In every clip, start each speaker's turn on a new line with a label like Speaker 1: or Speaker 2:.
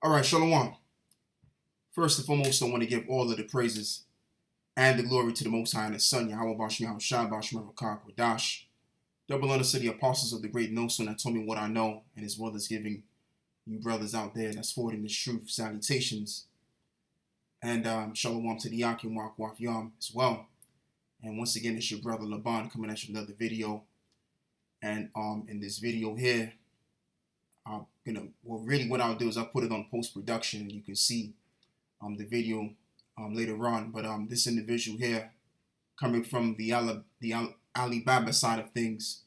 Speaker 1: All right, Shalom. First and foremost, I want to give all of the praises and the glory to the Most High and His Son, Yahweh Bashmi Yahushua Bashmi Rakak Wadash. Double honor to the apostles of the great Noson that told me what I know, and as well as giving you brothers out there that's forwarding this truth salutations. And Shalom to the Yakim Wak Waf Yam as well. And once again, it's your brother Laban coming at you with another video. And in this video here, really what I'll do is I'll put it on post-production and you can see the video later on. But this individual here, coming from the Alibaba side of things,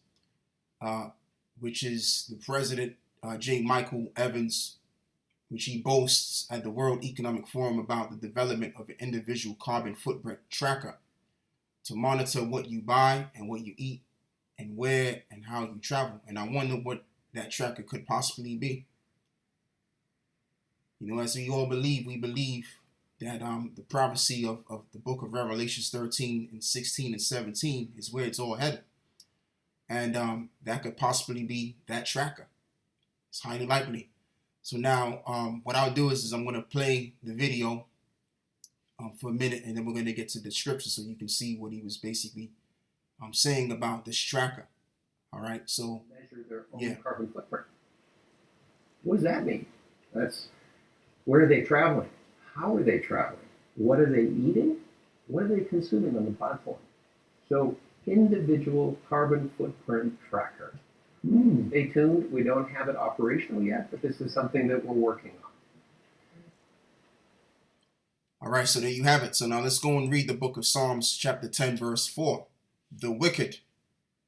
Speaker 1: which is the president, J. Michael Evans, which he boasts at the World Economic Forum about the development of an individual carbon footprint tracker to monitor what you buy and what you eat and where and how you travel. And I wonder what that tracker could possibly be. You know, as we all believe, we believe that the prophecy of the book of Revelations 13 and 16 and 17 is where it's all headed. And that could possibly be that tracker. It's highly likely. So now what I'll do is I'm going to play the video for a minute, and then we're going to get to the scripture so you can see what he was basically saying about this tracker. All right, so
Speaker 2: measure their own carbon footprint. What does that mean? That's where are they traveling? How are they traveling? What are they eating? What are they consuming on the platform? So individual carbon footprint tracker. Stay tuned. We don't have it operational yet, but this is something that we're working on.
Speaker 1: All right, so there you have it. So now let's go and read the book of Psalms chapter 10, verse 4. The wicked,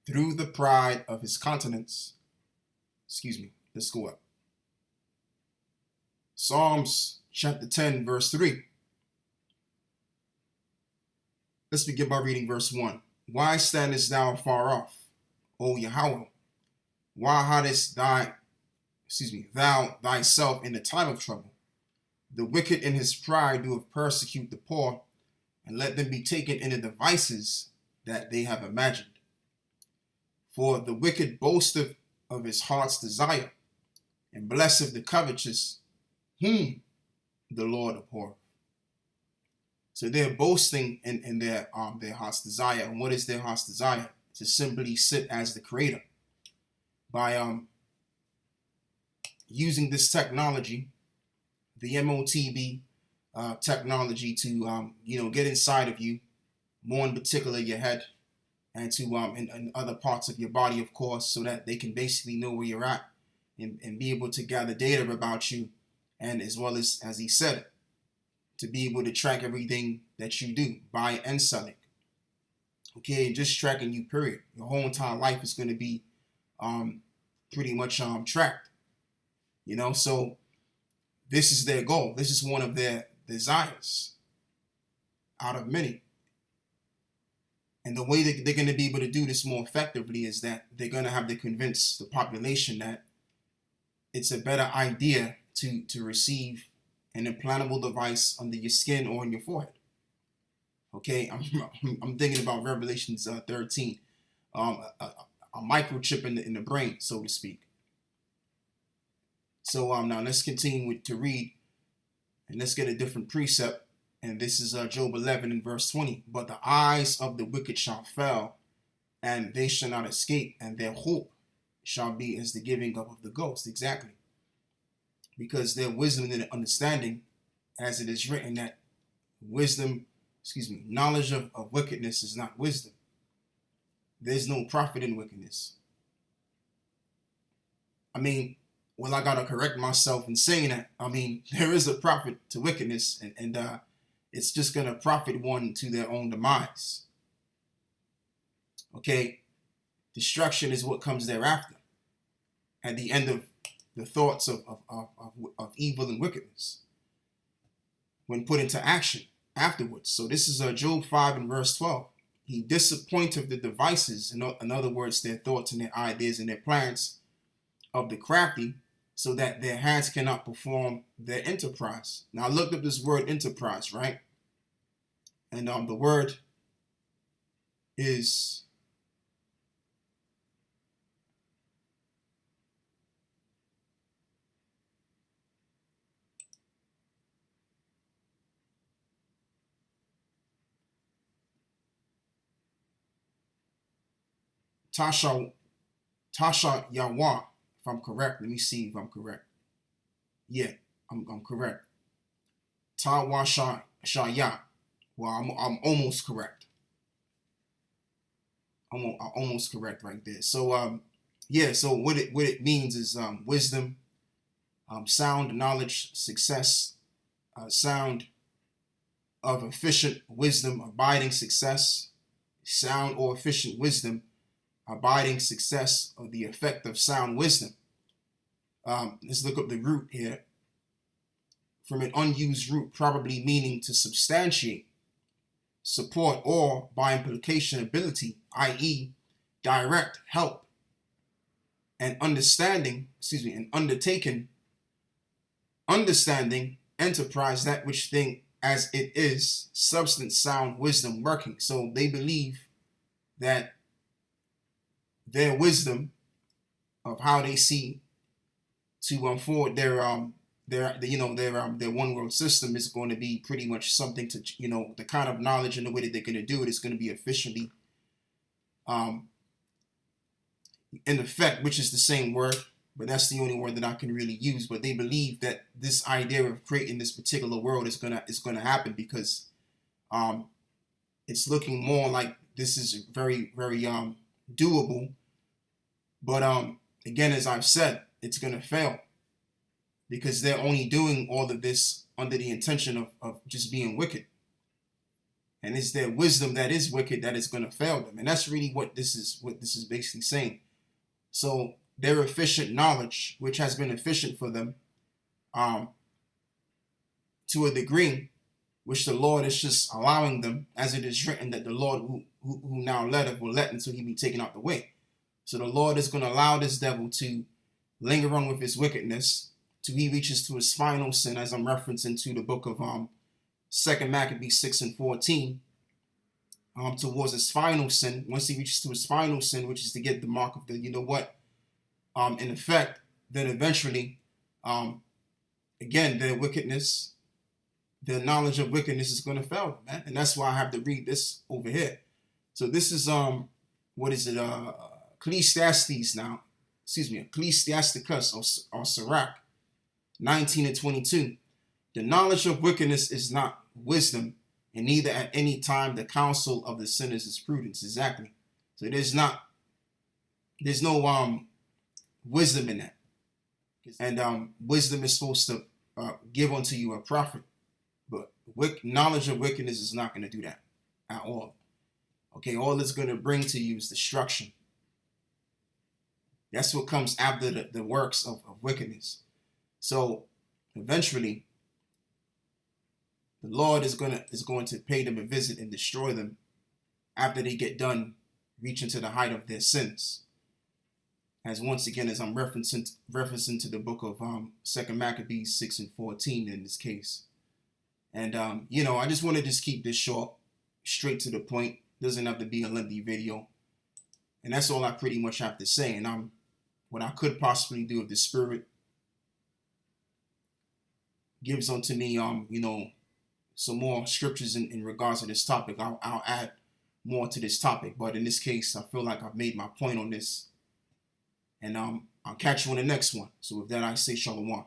Speaker 1: through the pride of his countenance. Let's go up. Psalms chapter 10, verse 3. Let's begin by reading verse 1. Why standest thou far off, O Yahweh? Why hidest thou thyself in the time of trouble? The wicked in his pride doeth persecute the poor, and let them be taken in the devices that they have imagined. For the wicked boasteth of his heart's desire, and blesseth the covetous, whom the Lord abhorreth. So they're boasting in their heart's desire. And what is their heart's desire? To simply sit as the creator. By using this technology, the MOTB technology, to get inside of you, more in particular your head, and to in other parts of your body, of course, so that they can basically know where you're at and be able to gather data about you, and as well as he said, to be able to track everything that you do, buy and selling. Okay, and just tracking you, period. Your whole entire life is going to be pretty much tracked. So this is their goal. This is one of their desires out of many. And the way that they're going to be able to do this more effectively is that they're going to have to convince the population that it's a better idea to receive an implantable device under your skin or on your forehead. Okay, I'm thinking about Revelations 13, a microchip in the brain, so to speak. So now let's continue to read, and let's get a different precept. And this is Job 11 and verse 20. But the eyes of the wicked shall fail, and they shall not escape, and their hope shall be as the giving up of the ghost. Exactly. Because their wisdom and understanding, as it is written, that knowledge of wickedness is not wisdom. There's no profit in wickedness. I got to correct myself in saying that. There is a profit to wickedness, and it's just going to profit one to their own demise. Okay? Destruction is what comes thereafter, at the end of the thoughts of evil and wickedness, when put into action afterwards. So this is Job 5 and verse 12. He disappointeth the devices, in other words, their thoughts and their ideas and their plans of the crafty, so that their hands cannot perform their enterprise. Now I looked up this word enterprise, right? And the word is Tasha Yawa, if I'm correct. Let me see if I'm correct. Yeah, I'm correct. Tawa Shaya. Well, I'm almost correct. I'm almost correct right there. So yeah. So what it means is wisdom, sound knowledge, success, sound of efficient wisdom, abiding success, sound or efficient wisdom, abiding success, or the effect of sound wisdom. Let's look up the root here. From an unused root, probably meaning to substantiate, support, or by implication ability, i.e., direct, help, and understanding, and undertaken, understanding, enterprise, that which thing as it is, substance, sound, wisdom, working. So they believe that their wisdom of how they see to forward their one world system is going to be pretty much something to, the kind of knowledge and the way that they're going to do it is going to be efficiently in effect, which is the same word, but that's the only word that I can really use. But they believe that this idea of creating this particular world is gonna happen because it's looking more like this is very, very doable. But again, as I've said, it's gonna fail because they're only doing all of this under the intention of just being wicked. And it's their wisdom that is wicked that is going to fail them. And that's really what this is basically saying. So their efficient knowledge, which has been efficient for them to a degree, which the Lord is just allowing them, as it is written that the Lord who now letteth will let until he be taken out the way. So the Lord is going to allow this devil to linger on with his wickedness till he reaches to his final sin, as I'm referencing to the book of 2 Maccabees 6 and 14, towards his final sin. Once he reaches to his final sin, which is to get the mark of the, in effect, then eventually, again, their wickedness, their knowledge of wickedness is going to fail them, man. And that's why I have to read this over here. So this is, what is it, Ecclesiastes now, Ecclesiasticus or Sirach 19 and 22. The knowledge of wickedness is not wisdom, and neither at any time the counsel of the sinners is prudence. Exactly. So there's no wisdom in that. And wisdom is supposed to give unto you a profit, but knowledge of wickedness is not going to do that at all. Okay, all it's going to bring to you is destruction. That's what comes after the works of wickedness. So eventually, the Lord is going to pay them a visit and destroy them after they get done reaching to the height of their sins. As once again, as I'm referencing to the book of 2 Maccabees 6 and 14 in this case. And, I just want to just keep this short, straight to the point. Doesn't have to be a lengthy video. And that's all I pretty much have to say. And what I could possibly do if the Spirit gives unto me, some more scriptures in regards to this topic, I'll add more to this topic. But in this case, I feel like I've made my point on this. And I'll catch you on the next one. So with that, I say shalom.